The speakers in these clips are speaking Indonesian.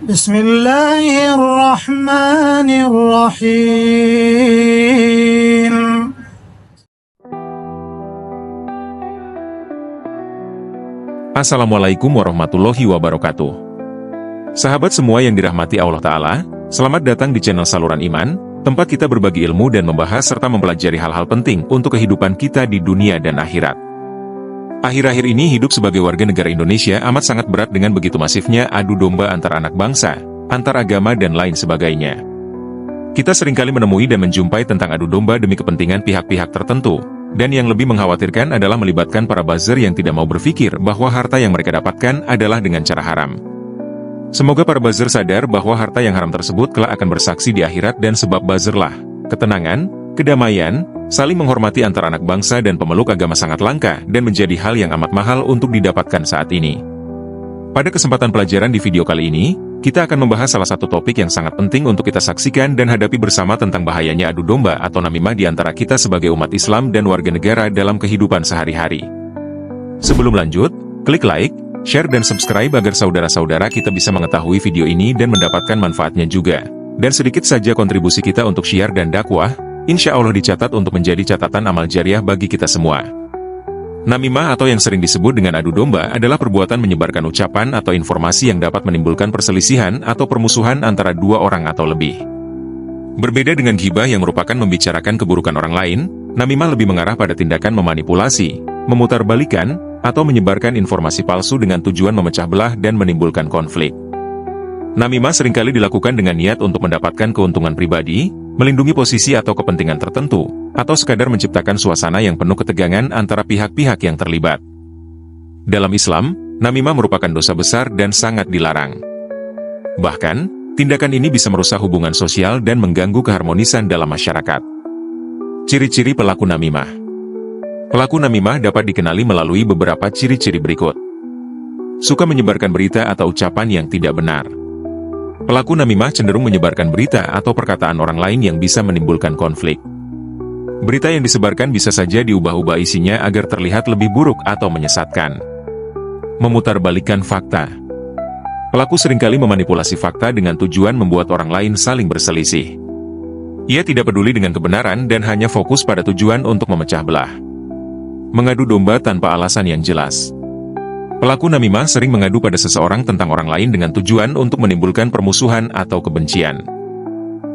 Bismillahirrahmanirrahim. Assalamualaikum warahmatullahi wabarakatuh. Sahabat semua yang dirahmati Allah Ta'ala, selamat datang di channel Saluran Iman, tempat kita berbagi ilmu dan membahas serta mempelajari hal-hal penting untuk kehidupan kita di dunia dan akhirat. Akhir-akhir ini hidup sebagai warga negara Indonesia amat sangat berat dengan begitu masifnya adu domba antar anak bangsa, antar agama dan lain sebagainya. Kita seringkali menemui dan menjumpai tentang adu domba demi kepentingan pihak-pihak tertentu, dan yang lebih mengkhawatirkan adalah melibatkan para buzzer yang tidak mau berpikir bahwa harta yang mereka dapatkan adalah dengan cara haram. Semoga para buzzer sadar bahwa harta yang haram tersebut kelak akan bersaksi di akhirat dan sebab buzzerlah ketenangan, kedamaian, saling menghormati antar anak bangsa dan pemeluk agama sangat langka dan menjadi hal yang amat mahal untuk didapatkan saat ini. Pada kesempatan pelajaran di video kali ini, kita akan membahas salah satu topik yang sangat penting untuk kita saksikan dan hadapi bersama tentang bahayanya adu domba atau namimah di antara kita sebagai umat Islam dan warga negara dalam kehidupan sehari-hari. Sebelum lanjut, klik like, share dan subscribe agar saudara-saudara kita bisa mengetahui video ini dan mendapatkan manfaatnya juga. Dan sedikit saja kontribusi kita untuk syiar dan dakwah, insya Allah dicatat untuk menjadi catatan amal jariah bagi kita semua. Namimah atau yang sering disebut dengan adu domba adalah perbuatan menyebarkan ucapan atau informasi yang dapat menimbulkan perselisihan atau permusuhan antara dua orang atau lebih. Berbeda dengan ghibah yang merupakan membicarakan keburukan orang lain, namimah lebih mengarah pada tindakan memanipulasi, memutarbalikkan, atau menyebarkan informasi palsu dengan tujuan memecah belah dan menimbulkan konflik. Namimah seringkali dilakukan dengan niat untuk mendapatkan keuntungan pribadi, melindungi posisi atau kepentingan tertentu, atau sekadar menciptakan suasana yang penuh ketegangan antara pihak-pihak yang terlibat. Dalam Islam, namimah merupakan dosa besar dan sangat dilarang. Bahkan, tindakan ini bisa merusak hubungan sosial dan mengganggu keharmonisan dalam masyarakat. Ciri-ciri pelaku namimah. Pelaku namimah dapat dikenali melalui beberapa ciri-ciri berikut. Suka menyebarkan berita atau ucapan yang tidak benar. Pelaku namimah cenderung menyebarkan berita atau perkataan orang lain yang bisa menimbulkan konflik. Berita yang disebarkan bisa saja diubah-ubah isinya agar terlihat lebih buruk atau menyesatkan. Memutarbalikkan fakta. Pelaku seringkali memanipulasi fakta dengan tujuan membuat orang lain saling berselisih. Ia tidak peduli dengan kebenaran dan hanya fokus pada tujuan untuk memecah belah. Mengadu domba tanpa alasan yang jelas. Pelaku namimah sering mengadu pada seseorang tentang orang lain dengan tujuan untuk menimbulkan permusuhan atau kebencian.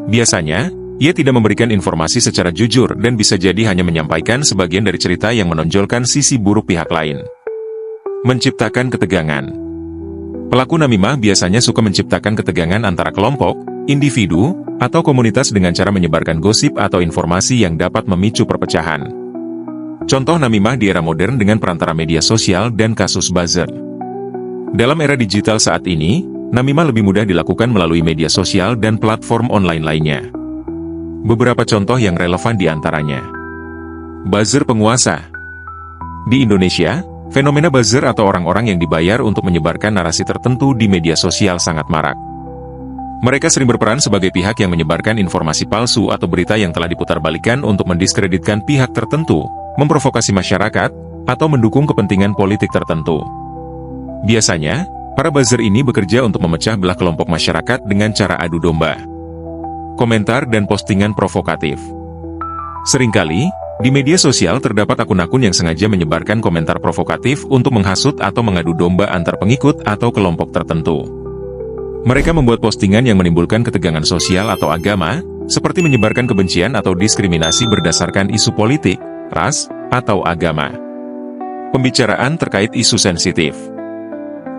Biasanya, ia tidak memberikan informasi secara jujur dan bisa jadi hanya menyampaikan sebagian dari cerita yang menonjolkan sisi buruk pihak lain. Menciptakan ketegangan. Pelaku namimah biasanya suka menciptakan ketegangan antara kelompok, individu, atau komunitas dengan cara menyebarkan gosip atau informasi yang dapat memicu perpecahan. Contoh namimah di era modern dengan perantara media sosial dan kasus buzzer. Dalam era digital saat ini, namimah lebih mudah dilakukan melalui media sosial dan platform online lainnya. Beberapa contoh yang relevan di antaranya. Buzzer penguasa. Di Indonesia, fenomena buzzer atau orang-orang yang dibayar untuk menyebarkan narasi tertentu di media sosial sangat marak. Mereka sering berperan sebagai pihak yang menyebarkan informasi palsu atau berita yang telah diputarbalikkan untuk mendiskreditkan pihak tertentu, memprovokasi masyarakat, atau mendukung kepentingan politik tertentu. Biasanya, para buzzer ini bekerja untuk memecah belah kelompok masyarakat dengan cara adu domba. Komentar dan postingan provokatif. Seringkali, di media sosial terdapat akun-akun yang sengaja menyebarkan komentar provokatif untuk menghasut atau mengadu domba antar pengikut atau kelompok tertentu. Mereka membuat postingan yang menimbulkan ketegangan sosial atau agama, seperti menyebarkan kebencian atau diskriminasi berdasarkan isu politik, ras, atau agama. Pembicaraan terkait isu sensitif.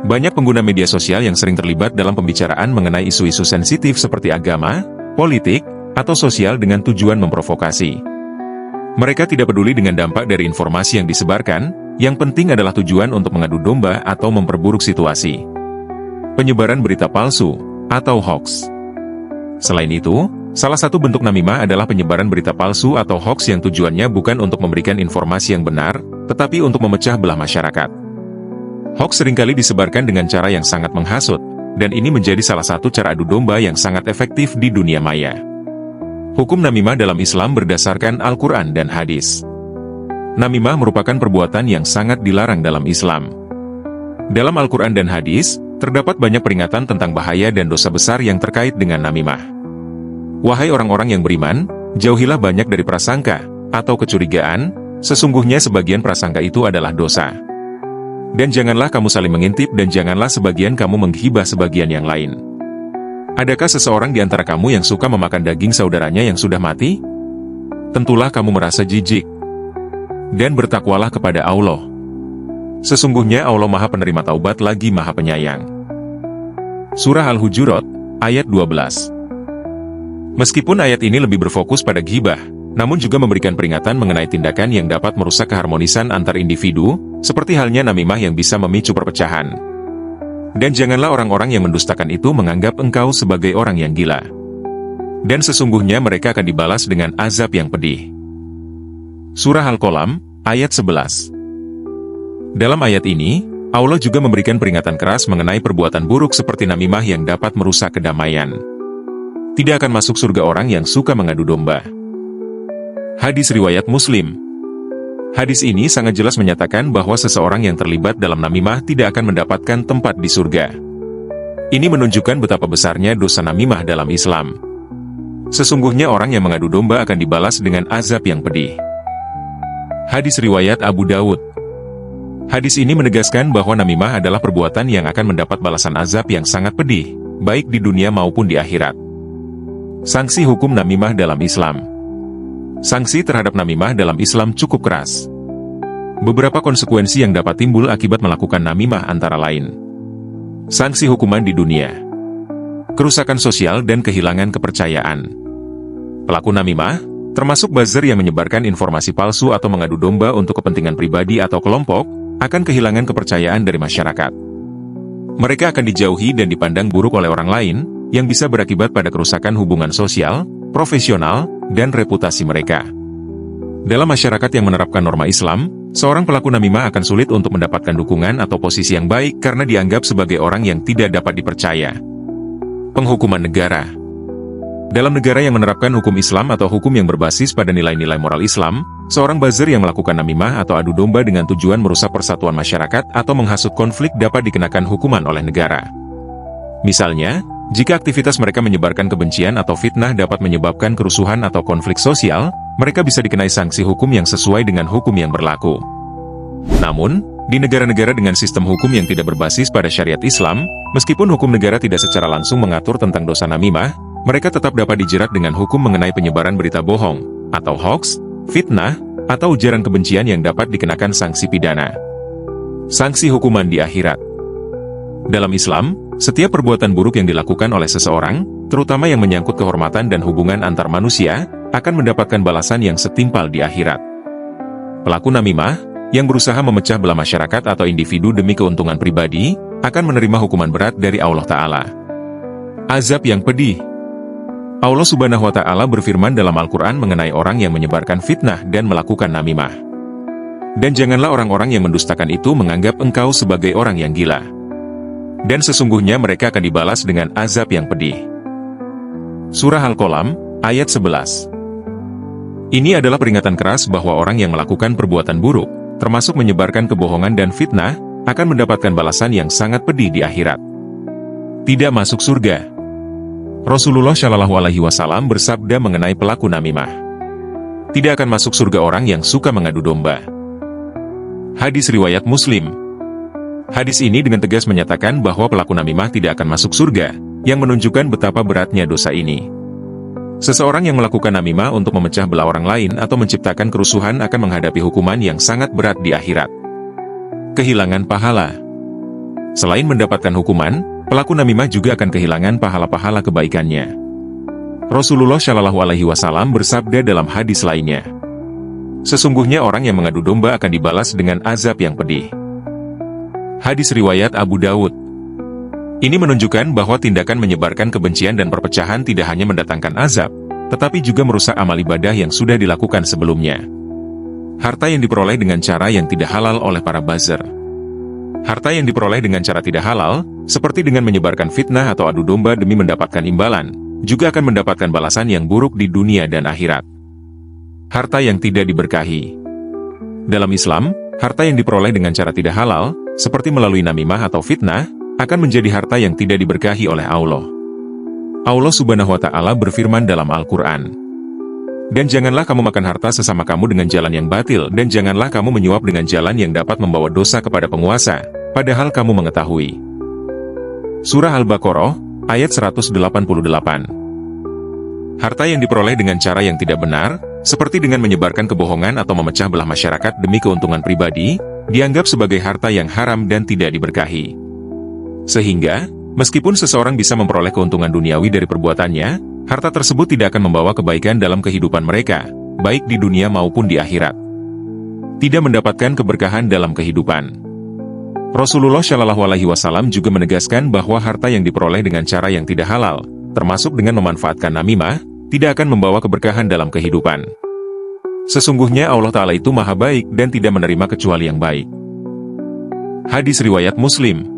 Banyak pengguna media sosial yang sering terlibat dalam pembicaraan mengenai isu-isu sensitif seperti agama, politik, atau sosial dengan tujuan memprovokasi. Mereka tidak peduli dengan dampak dari informasi yang disebarkan, yang penting adalah tujuan untuk mengadu domba atau memperburuk situasi. Penyebaran berita palsu, atau hoax. Selain itu, salah satu bentuk namimah adalah penyebaran berita palsu atau hoax yang tujuannya bukan untuk memberikan informasi yang benar, tetapi untuk memecah belah masyarakat. Hoax seringkali disebarkan dengan cara yang sangat menghasut, dan ini menjadi salah satu cara adu domba yang sangat efektif di dunia maya. Hukum namimah dalam Islam berdasarkan Al-Quran dan Hadis. Namimah merupakan perbuatan yang sangat dilarang dalam Islam. Dalam Al-Quran dan Hadis, terdapat banyak peringatan tentang bahaya dan dosa besar yang terkait dengan namimah. Wahai orang-orang yang beriman, jauhilah banyak dari prasangka atau kecurigaan, sesungguhnya sebagian prasangka itu adalah dosa. Dan janganlah kamu saling mengintip dan janganlah sebagian kamu menghibah sebagian yang lain. Adakah seseorang di antara kamu yang suka memakan daging saudaranya yang sudah mati? Tentulah kamu merasa jijik. Dan bertakwalah kepada Allah. Sesungguhnya Allah Maha Penerima Taubat lagi Maha Penyayang. Surah Al-Hujurat, ayat 12. Meskipun ayat ini lebih berfokus pada ghibah, namun juga memberikan peringatan mengenai tindakan yang dapat merusak keharmonisan antar individu, seperti halnya namimah yang bisa memicu perpecahan. Dan janganlah orang-orang yang mendustakan itu menganggap engkau sebagai orang yang gila. Dan sesungguhnya mereka akan dibalas dengan azab yang pedih. Surah Al-Qalam, ayat 11. Dalam ayat ini, Allah juga memberikan peringatan keras mengenai perbuatan buruk seperti namimah yang dapat merusak kedamaian. Tidak akan masuk surga orang yang suka mengadu domba. Hadis riwayat Muslim. Hadis ini sangat jelas menyatakan bahwa seseorang yang terlibat dalam namimah tidak akan mendapatkan tempat di surga. Ini menunjukkan betapa besarnya dosa namimah dalam Islam. Sesungguhnya orang yang mengadu domba akan dibalas dengan azab yang pedih. Hadis riwayat Abu Dawud. Hadis ini menegaskan bahwa namimah adalah perbuatan yang akan mendapat balasan azab yang sangat pedih, baik di dunia maupun di akhirat. Sanksi hukum namimah dalam Islam. Sanksi terhadap namimah dalam Islam cukup keras. Beberapa konsekuensi yang dapat timbul akibat melakukan namimah antara lain: sanksi hukuman di dunia, kerusakan sosial dan kehilangan kepercayaan. Pelaku namimah, termasuk buzzer yang menyebarkan informasi palsu atau mengadu domba untuk kepentingan pribadi atau kelompok, akan kehilangan kepercayaan dari masyarakat. Mereka akan dijauhi dan dipandang buruk oleh orang lain, yang bisa berakibat pada kerusakan hubungan sosial, profesional, dan reputasi mereka. Dalam masyarakat yang menerapkan norma Islam, seorang pelaku namimah akan sulit untuk mendapatkan dukungan atau posisi yang baik karena dianggap sebagai orang yang tidak dapat dipercaya. Penghukuman negara. Dalam negara yang menerapkan hukum Islam atau hukum yang berbasis pada nilai-nilai moral Islam, seorang buzzer yang melakukan namimah atau adu domba dengan tujuan merusak persatuan masyarakat atau menghasut konflik dapat dikenakan hukuman oleh negara. Misalnya, jika aktivitas mereka menyebarkan kebencian atau fitnah dapat menyebabkan kerusuhan atau konflik sosial, mereka bisa dikenai sanksi hukum yang sesuai dengan hukum yang berlaku. Namun, di negara-negara dengan sistem hukum yang tidak berbasis pada syariat Islam, meskipun hukum negara tidak secara langsung mengatur tentang dosa namimah, mereka tetap dapat dijerat dengan hukum mengenai penyebaran berita bohong, atau hoax, fitnah, atau ujaran kebencian yang dapat dikenakan sanksi pidana. Sanksi hukuman di akhirat. Dalam Islam, setiap perbuatan buruk yang dilakukan oleh seseorang, terutama yang menyangkut kehormatan dan hubungan antar manusia, akan mendapatkan balasan yang setimpal di akhirat. Pelaku namimah, yang berusaha memecah belah masyarakat atau individu demi keuntungan pribadi, akan menerima hukuman berat dari Allah Ta'ala. Azab yang pedih. Allah Subhanahu wa Ta'ala berfirman dalam Al-Quran mengenai orang yang menyebarkan fitnah dan melakukan namimah. Dan janganlah orang-orang yang mendustakan itu menganggap engkau sebagai orang yang gila. Dan sesungguhnya mereka akan dibalas dengan azab yang pedih. Surah Al-Qalam, ayat 11. Ini adalah peringatan keras bahwa orang yang melakukan perbuatan buruk, termasuk menyebarkan kebohongan dan fitnah, akan mendapatkan balasan yang sangat pedih di akhirat. Tidak masuk surga. Rasulullah Shallallahu Alaihi Wasallam bersabda mengenai pelaku namimah. Tidak akan masuk surga orang yang suka mengadu domba. Hadis riwayat Muslim. Hadis ini dengan tegas menyatakan bahwa pelaku namimah tidak akan masuk surga, yang menunjukkan betapa beratnya dosa ini. Seseorang yang melakukan namimah untuk memecah belah orang lain atau menciptakan kerusuhan akan menghadapi hukuman yang sangat berat di akhirat. Kehilangan pahala. Selain mendapatkan hukuman, pelaku namimah juga akan kehilangan pahala-pahala kebaikannya. Rasulullah Shallallahu Alaihi Wasallam bersabda dalam hadis lainnya, sesungguhnya orang yang mengadu domba akan dibalas dengan azab yang pedih. Hadis riwayat Abu Dawud. Ini menunjukkan bahwa tindakan menyebarkan kebencian dan perpecahan tidak hanya mendatangkan azab, tetapi juga merusak amal ibadah yang sudah dilakukan sebelumnya. Harta yang diperoleh dengan cara yang tidak halal oleh para buzzer. Harta yang diperoleh dengan cara tidak halal, seperti dengan menyebarkan fitnah atau adu domba demi mendapatkan imbalan, juga akan mendapatkan balasan yang buruk di dunia dan akhirat. Harta yang tidak diberkahi. Dalam Islam, harta yang diperoleh dengan cara tidak halal, seperti melalui namimah atau fitnah, akan menjadi harta yang tidak diberkahi oleh Allah. Allah Subhanahu wa Ta'ala berfirman dalam Al-Quran, "Dan janganlah kamu makan harta sesama kamu dengan jalan yang batil, dan janganlah kamu menyuap dengan jalan yang dapat membawa dosa kepada penguasa, padahal kamu mengetahui." Surah Al-Baqarah, ayat 188. Harta yang diperoleh dengan cara yang tidak benar, seperti dengan menyebarkan kebohongan atau memecah belah masyarakat demi keuntungan pribadi, dianggap sebagai harta yang haram dan tidak diberkahi. Sehingga, meskipun seseorang bisa memperoleh keuntungan duniawi dari perbuatannya, harta tersebut tidak akan membawa kebaikan dalam kehidupan mereka, baik di dunia maupun di akhirat. Tidak mendapatkan keberkahan dalam kehidupan. Rasulullah Shallallahu Alaihi Wasallam juga menegaskan bahwa harta yang diperoleh dengan cara yang tidak halal, termasuk dengan memanfaatkan namimah, tidak akan membawa keberkahan dalam kehidupan. Sesungguhnya Allah Ta'ala itu maha baik dan tidak menerima kecuali yang baik. Hadis riwayat Muslim.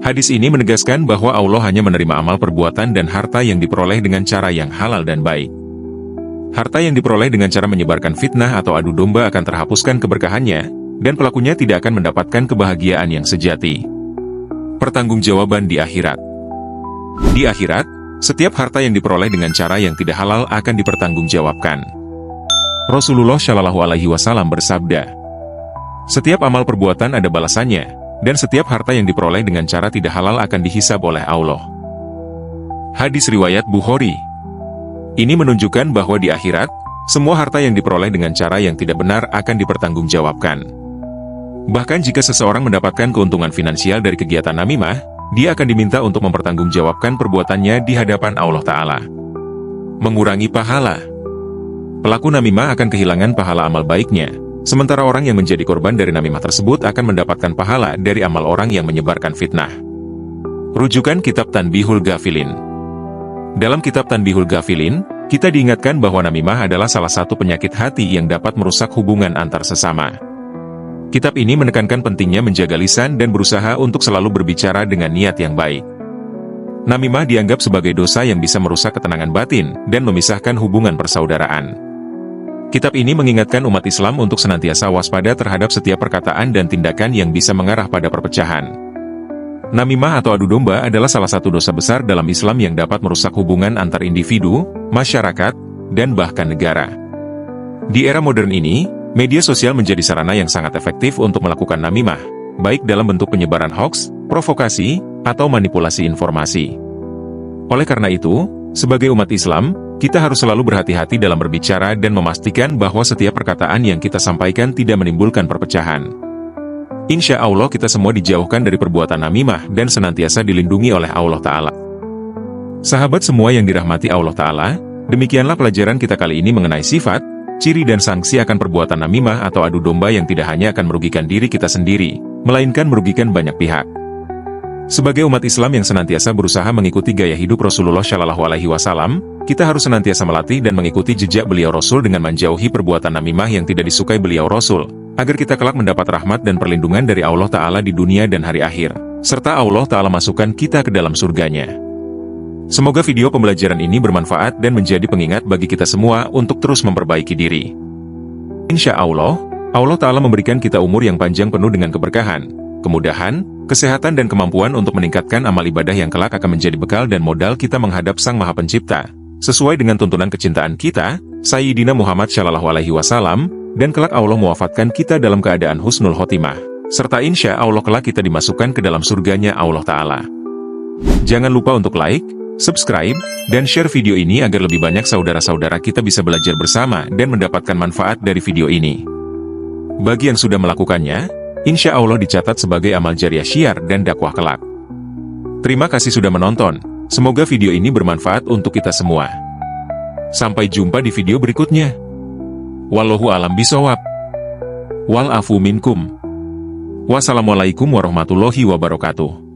Hadis ini menegaskan bahwa Allah hanya menerima amal perbuatan dan harta yang diperoleh dengan cara yang halal dan baik. Harta yang diperoleh dengan cara menyebarkan fitnah atau adu domba akan terhapuskan keberkahannya, dan pelakunya tidak akan mendapatkan kebahagiaan yang sejati. Pertanggungjawaban di akhirat. Di akhirat, setiap harta yang diperoleh dengan cara yang tidak halal akan dipertanggungjawabkan. Rasulullah Shallallahu Alaihi Wasallam bersabda, "Setiap amal perbuatan ada balasannya, dan setiap harta yang diperoleh dengan cara tidak halal akan dihisab oleh Allah." Hadis riwayat Bukhari. Ini menunjukkan bahwa di akhirat, semua harta yang diperoleh dengan cara yang tidak benar akan dipertanggungjawabkan. Bahkan jika seseorang mendapatkan keuntungan finansial dari kegiatan namimah, dia akan diminta untuk mempertanggungjawabkan perbuatannya di hadapan Allah Ta'ala. Mengurangi pahala. Pelaku namimah akan kehilangan pahala amal baiknya, sementara orang yang menjadi korban dari namimah tersebut akan mendapatkan pahala dari amal orang yang menyebarkan fitnah. Rujukan Kitab Tanbihul Ghafilin. Dalam Kitab Tanbihul Ghafilin, kita diingatkan bahwa namimah adalah salah satu penyakit hati yang dapat merusak hubungan antar sesama. Kitab ini menekankan pentingnya menjaga lisan dan berusaha untuk selalu berbicara dengan niat yang baik. Namimah dianggap sebagai dosa yang bisa merusak ketenangan batin dan memisahkan hubungan persaudaraan. Kitab ini mengingatkan umat Islam untuk senantiasa waspada terhadap setiap perkataan dan tindakan yang bisa mengarah pada perpecahan. Namimah atau adu domba adalah salah satu dosa besar dalam Islam yang dapat merusak hubungan antar individu, masyarakat, dan bahkan negara. Di era modern ini, media sosial menjadi sarana yang sangat efektif untuk melakukan namimah, baik dalam bentuk penyebaran hoaks, provokasi, atau manipulasi informasi. Oleh karena itu, sebagai umat Islam, kita harus selalu berhati-hati dalam berbicara dan memastikan bahwa setiap perkataan yang kita sampaikan tidak menimbulkan perpecahan. Insya Allah kita semua dijauhkan dari perbuatan namimah dan senantiasa dilindungi oleh Allah Ta'ala. Sahabat semua yang dirahmati Allah Ta'ala, demikianlah pelajaran kita kali ini mengenai sifat, ciri dan sanksi akan perbuatan namimah atau adu domba yang tidak hanya akan merugikan diri kita sendiri, melainkan merugikan banyak pihak. Sebagai umat Islam yang senantiasa berusaha mengikuti gaya hidup Rasulullah Shallallahu Alaihi Wasallam, kita harus senantiasa melatih dan mengikuti jejak beliau Rasul dengan menjauhi perbuatan namimah yang tidak disukai beliau Rasul, agar kita kelak mendapat rahmat dan perlindungan dari Allah Ta'ala di dunia dan hari akhir, serta Allah Ta'ala masukkan kita ke dalam surganya. Semoga video pembelajaran ini bermanfaat dan menjadi pengingat bagi kita semua untuk terus memperbaiki diri. Insya Allah, Allah Ta'ala memberikan kita umur yang panjang penuh dengan keberkahan, kemudahan, kesehatan dan kemampuan untuk meningkatkan amal ibadah yang kelak akan menjadi bekal dan modal kita menghadap Sang Maha Pencipta, sesuai dengan tuntunan kecintaan kita, Sayyidina Muhammad Shallallahu Alaihi Wasallam, dan kelak Allah mewafatkan kita dalam keadaan husnul khotimah, serta insya Allah kelak kita dimasukkan ke dalam surganya Allah Ta'ala. Jangan lupa untuk like, subscribe, dan share video ini agar lebih banyak saudara-saudara kita bisa belajar bersama dan mendapatkan manfaat dari video ini. Bagi yang sudah melakukannya, insya Allah dicatat sebagai amal jariah syiar dan dakwah kelak. Terima kasih sudah menonton, semoga video ini bermanfaat untuk kita semua. Sampai jumpa di video berikutnya. Wallahu a'lam bishawab. Wal afu minkum. Wassalamualaikum warahmatullahi wabarakatuh.